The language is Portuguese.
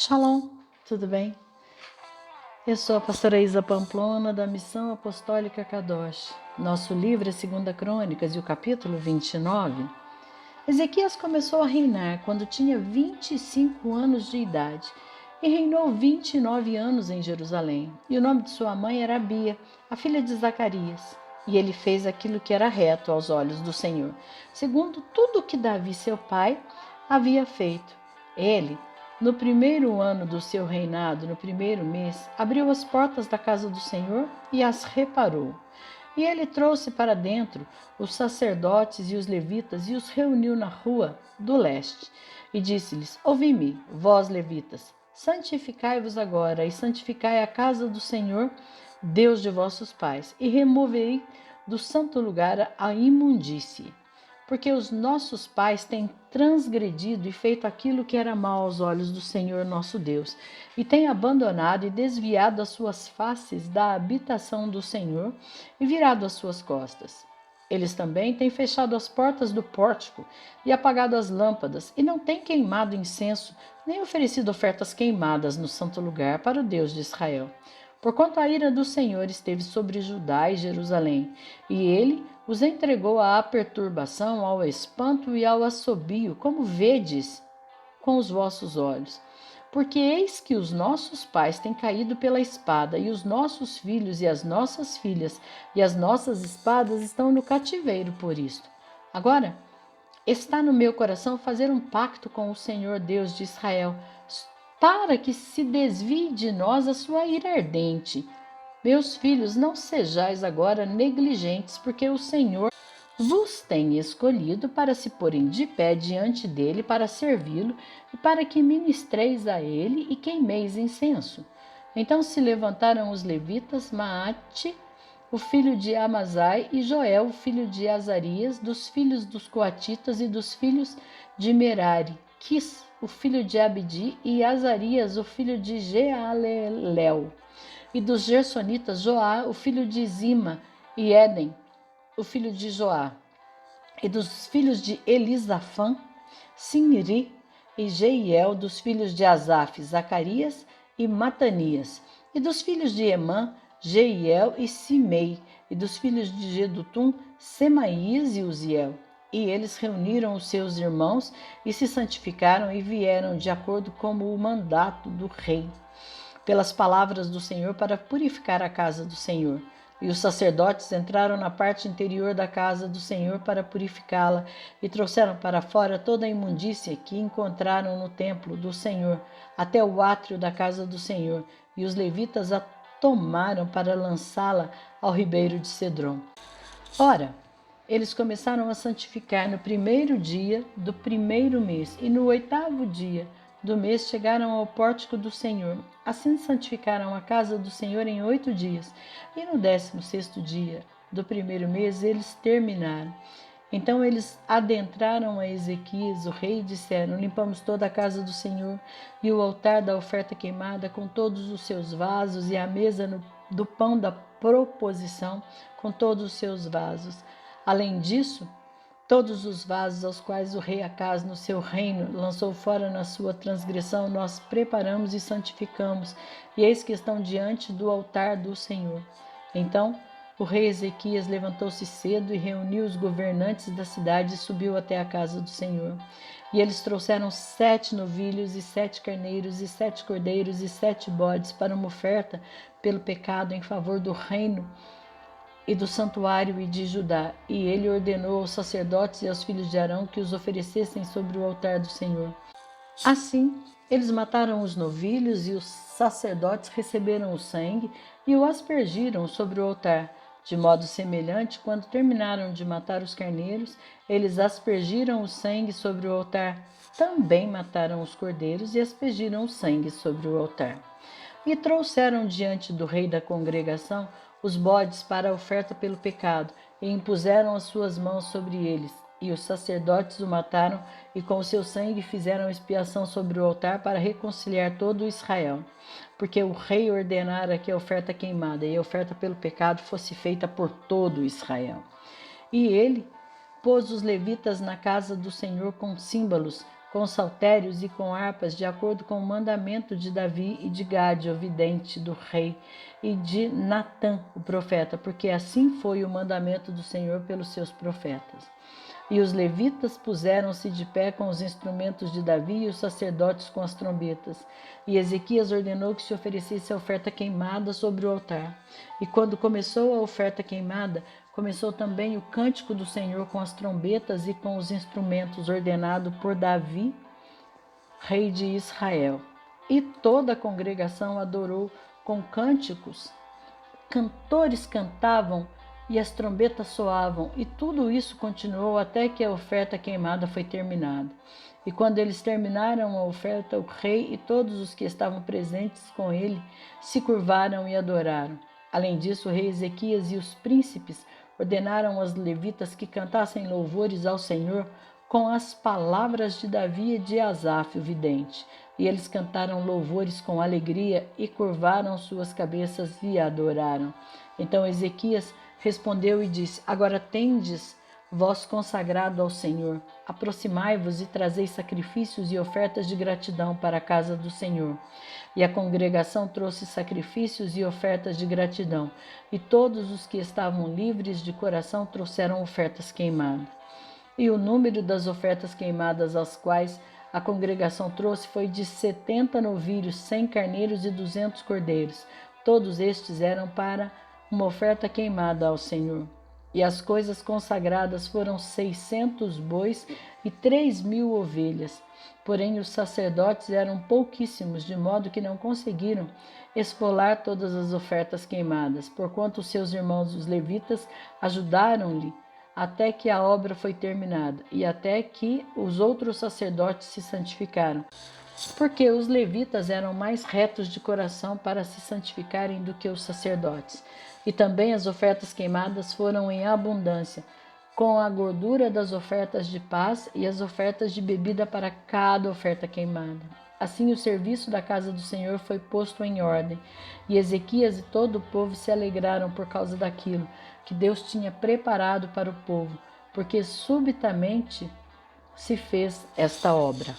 Shalom, tudo bem? Eu sou a pastora Isa Pamplona, da Missão Apostólica Kadosh. Nosso livro é 2 Crônicas e o capítulo 29. Ezequias começou a reinar quando tinha 25 anos de idade e reinou 29 anos em Jerusalém. E o nome de sua mãe era Abia, a filha de Zacarias. E ele fez aquilo que era reto aos olhos do Senhor, segundo tudo o que Davi, seu pai, havia feito. Ele, no primeiro ano do seu reinado, no primeiro mês, abriu as portas da casa do Senhor e as reparou. E ele trouxe para dentro os sacerdotes e os levitas e os reuniu na rua do leste. E disse-lhes: Ouvi-me, vós levitas, santificai-vos agora e santificai a casa do Senhor, Deus de vossos pais, e removei do santo lugar a imundície. Porque os nossos pais têm transgredido e feito aquilo que era mal aos olhos do Senhor nosso Deus, e têm abandonado e desviado as suas faces da habitação do Senhor e virado as suas costas. Eles também têm fechado as portas do pórtico e apagado as lâmpadas, e não têm queimado incenso, nem oferecido ofertas queimadas no santo lugar para o Deus de Israel. Porquanto a ira do Senhor esteve sobre Judá e Jerusalém, e ele os entregou à perturbação, ao espanto e ao assobio, como vedes com os vossos olhos. Porque eis que os nossos pais têm caído pela espada, e os nossos filhos e as nossas filhas e as nossas espadas estão no cativeiro por isto. Agora, está no meu coração fazer um pacto com o Senhor Deus de Israel, para que se desvie de nós a sua ira ardente. Meus filhos, não sejais agora negligentes, porque o Senhor vos tem escolhido para se porem de pé diante dele, para servi-lo, e para que ministreis a ele e queimeis incenso. Então se levantaram os levitas, Maate, o filho de Amazai, e Joel, o filho de Azarias, dos filhos dos coatitas e dos filhos de Merari, Quis, o filho de Abdi, e Azarias, o filho de Jealelel, e dos Gersonitas, Joá, o filho de Zima, e Éden, o filho de Joá, e dos filhos de Elisafã, Sinri e Jeiel, dos filhos de Asaf, Zacarias e Matanias, e dos filhos de Emã, Jeiel e Simei, e dos filhos de Jedutum, Semaías e Uziel. E eles reuniram os seus irmãos e se santificaram e vieram de acordo com o mandato do rei, pelas palavras do Senhor, para purificar a casa do Senhor. E os sacerdotes entraram na parte interior da casa do Senhor para purificá-la, e trouxeram para fora toda a imundícia que encontraram no templo do Senhor, até o átrio da casa do Senhor, e os levitas a tomaram para lançá-la ao ribeiro de Cedron. Ora, eles começaram a santificar no primeiro dia do primeiro mês, e no 8º dia do mês chegaram ao pórtico do Senhor. Assim santificaram a casa do Senhor em 8 dias, e no 16º dia do primeiro mês eles terminaram. Então eles adentraram a Ezequias, o rei, e disseram: Limpamos toda a casa do Senhor, e o altar da oferta queimada, com todos os seus vasos, e a mesa do pão da proposição, com todos os seus vasos. Além disso, todos os vasos aos quais o rei Acaz, no seu reino, lançou fora na sua transgressão, nós preparamos e santificamos, e eis que estão diante do altar do Senhor. Então o rei Ezequias levantou-se cedo e reuniu os governantes da cidade e subiu até a casa do Senhor. E eles trouxeram 7 novilhos e 7 carneiros e 7 cordeiros e 7 bodes para uma oferta pelo pecado em favor do reino e do santuário e de Judá. E ele ordenou aos sacerdotes e aos filhos de Arão que os oferecessem sobre o altar do Senhor. Assim, eles mataram os novilhos, e os sacerdotes receberam o sangue e o aspergiram sobre o altar. De modo semelhante, quando terminaram de matar os carneiros, eles aspergiram o sangue sobre o altar. Também mataram os cordeiros e aspergiram o sangue sobre o altar. E trouxeram diante do rei da congregação os bodes para a oferta pelo pecado, e impuseram as suas mãos sobre eles. E os sacerdotes o mataram, e com o seu sangue fizeram expiação sobre o altar para reconciliar todo o Israel. Porque o rei ordenara que a oferta queimada e a oferta pelo pecado fosse feita por todo o Israel. E ele pôs os levitas na casa do Senhor com símbolos, com saltérios e com harpas, de acordo com o mandamento de Davi e de Gade, o vidente do rei, e de Natã, o profeta, porque assim foi o mandamento do Senhor pelos seus profetas. E os levitas puseram-se de pé com os instrumentos de Davi e os sacerdotes com as trombetas. E Ezequias ordenou que se oferecesse a oferta queimada sobre o altar. E quando começou a oferta queimada, começou também o cântico do Senhor com as trombetas e com os instrumentos, ordenado por Davi, rei de Israel. E toda a congregação adorou com cânticos. Cantores cantavam e as trombetas soavam, e tudo isso continuou até que a oferta queimada foi terminada. E quando eles terminaram a oferta, o rei e todos os que estavam presentes com ele se curvaram e adoraram. Além disso, o rei Ezequias e os príncipes ordenaram aos levitas que cantassem louvores ao Senhor com as palavras de Davi e de Asaf, o vidente. E eles cantaram louvores com alegria e curvaram suas cabeças e adoraram. Então Ezequias respondeu e disse: Agora tendes vós consagrado ao Senhor, aproximai-vos e trazei sacrifícios e ofertas de gratidão para a casa do Senhor. E a congregação trouxe sacrifícios e ofertas de gratidão, e todos os que estavam livres de coração trouxeram ofertas queimadas. E o número das ofertas queimadas às quais a congregação trouxe foi de 70 novilhos, 100 carneiros e 200 cordeiros. Todos estes eram para uma oferta queimada ao Senhor. E as coisas consagradas foram 600 bois e 3.000 ovelhas. Porém, os sacerdotes eram pouquíssimos, de modo que não conseguiram esfolar todas as ofertas queimadas, porquanto seus irmãos os levitas ajudaram-lhe até que a obra foi terminada, e até que os outros sacerdotes se santificaram. Porque os levitas eram mais retos de coração para se santificarem do que os sacerdotes. E também as ofertas queimadas foram em abundância, com a gordura das ofertas de paz e as ofertas de bebida para cada oferta queimada. Assim o serviço da casa do Senhor foi posto em ordem, e Ezequias e todo o povo se alegraram por causa daquilo que Deus tinha preparado para o povo, porque subitamente se fez esta obra.